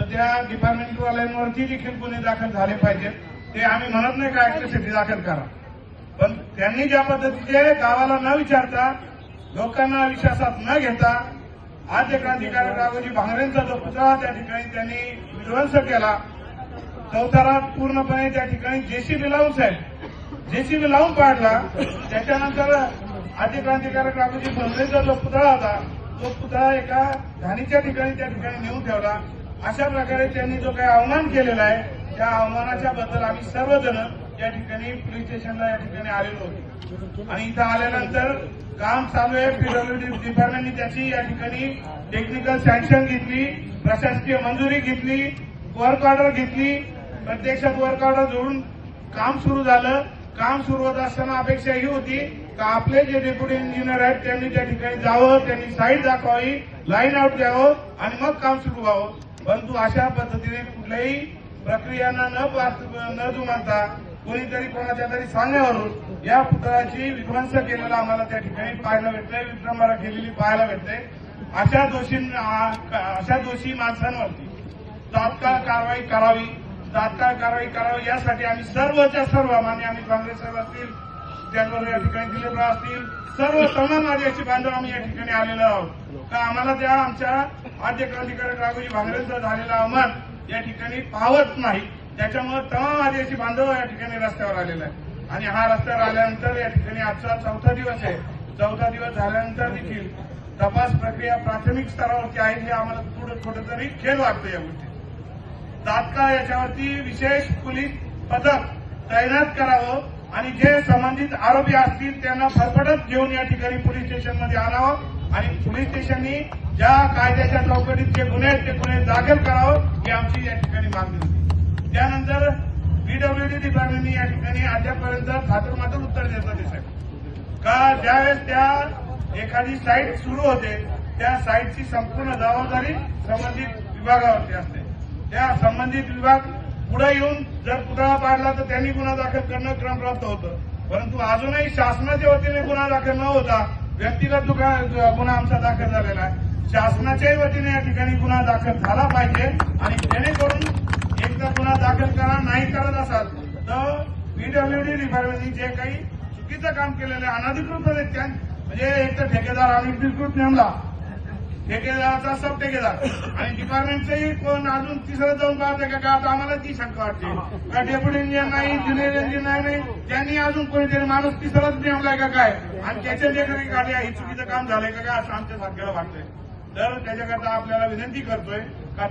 तर त्या डिपार्टमेंटवाल्यांवरती देखील गुन्हे दाखल झाले पाहिजेत. ते आम्ही म्हणत नाही का ऍक्ट्रेसिटी दाखल करा, पण त्यांनी ज्या पद्धतीचे गावाला न विचारता लोकांना विश्वासात न घेता आद्य क्रांतिकारक राघोजी भांगरेंचा जो पुतळा त्या ठिकाणी त्यांनी विध्वंस केला, चौथारा पूर्णपणे त्या ठिकाणी जेसीबी लावून जेसीबी लावून पाडला. त्याच्यानंतर आद्य क्रांतिकारक राघोजी भांगरेंचा जो पुतळा होता तो पुतळा एका घाणीच्या ठिकाणी त्या ठिकाणी नेऊन ठेवला. अशा प्रकारे त्यांनी जो काही अवमान केलेला आहे त्या अवमानाच्या बद्दल आम्ही सर्वजण या ठिकाणी पोलीस स्टेशनला या ठिकाणी आलेलो होतो. आणि इथं आल्यानंतर काम चालू आहे. पीडब्ल्यूडी डिपार्टमेंटने त्याची या ठिकाणी टेक्निकल सँक्शन घेतली, प्रशासकीय मंजुरी घेतली, वर्क ऑर्डर घेतली. प्रत्यक्षात वर्क ऑर्डर जोडून काम सुरू झालं. काम सुरू होत असताना अपेक्षा ही होती का आपले जे डेप्युटी इंजिनियर आहेत त्यांनी त्या ठिकाणी जावं, त्यांनी साईट दाखवावी, लाईन आउट द्यावं आणि मग काम सुरू व्हावं. परंतु अशा पद्धतीने कुठल्याही प्रक्रियांना न जुमानता कोणीतरी कोणाच्या तरी सांगण्यावरून या पुतळ्याची विध्वंस केलेला आम्हाला त्या ठिकाणी पाहायला भेटतंय, विक्रमरा केलेली पाहायला भेटते. अशा दोषी माणसांवरती तात्काळ कारवाई करावी यासाठी आम्ही सर्वच्या सर्व मान्य आम्ही काँग्रेस साहेब असतील, त्याचबरोबर या ठिकाणी दिलीपराव असतील, सर्व तमाम आदिवासी बांधव आम्ही या ठिकाणी आलेलो आहोत. का आम्हाला त्या आमच्या आद्य क्रांतिकारक राघोजी भांगरेंचा झालेला अवमान या ठिकाणी पावत नाही. त्याच्यामुळे तमाम आदिवासी बांधव या ठिकाणी रस्त्यावर आलेला आहे. आणि हा रस्त्यावर आल्यानंतर या ठिकाणी आजचा चौथा दिवस आहे. चौथा दिवस झाल्यानंतर देखील तपास प्रक्रिया प्राथमिक स्तरावरती आहे. हे आम्हाला कुठेतरी खेळ वाटतो. या गोष्टी तात्काळ याच्यावरती विशेष पोलीस पथक तैनात करावं आणि जे संबंधित आरोपी असतील त्यांना फरफटत घेऊन या ठिकाणी पोलीस स्टेशनमध्ये आणावं आणि पोलीस स्टेशननी ज्या कायद्याच्या चौकटीत जे गुन्हे आहेत ते गुन्हे दाखल करावं ही आमची या ठिकाणी मागणी होती. त्यानंतर पीडब्ल्यूडी डिपार्टमेंटने या ठिकाणी अद्यापर्यंत खातरमात्र उत्तर देतं दिसत का ज्यावेळेस त्या एखादी साईट सुरू होते त्या साईटची संपूर्ण जबाबदारी संबंधित विभागावरती असते. त्या संबंधित विभाग पुढे येऊन जर पुतळा पाडला तर त्यांनी गुन्हा दाखल करणं क्रमप्राप्त होतं. परंतु अजूनही शासनाच्या वतीने गुन्हा दाखल न होता व्यक्तिगत गुन्हा आमचा दाखल झालेला आहे. शासनाच्याही वतीने या ठिकाणी गुन्हा दाखल झाला पाहिजे आणि जेणेकरून एकदा गुन्हा दाखल करा नाही करत असाल तर पीडब्ल्यूडी डिपार्टमेंटने जे काही चुकीचं काम केलेलं आहे अनधिकृत म्हणजे एक तर ठेकेदार अनधिकृत नेमला, ठेकेदाराचा सब ठेकेदार आणि डिपार्टमेंटचंही कोण अजून तिसरं जाऊन पाहते का आता आम्हाला ती शंका वाटते का डेप्युटी इंजिनियर नाही, ज्युनियर इंजिनियर नाही, त्यांनी अजून कोणीतरी माणूस तिसराच नेमलाय का काय आणि त्याच्या जे काही गाड्या ही चुकीचं काम झालंय का काय असं आमच्या सारख्याला वाटतंय. तर त्याच्याकरता आपल्याला विनंती करतोय का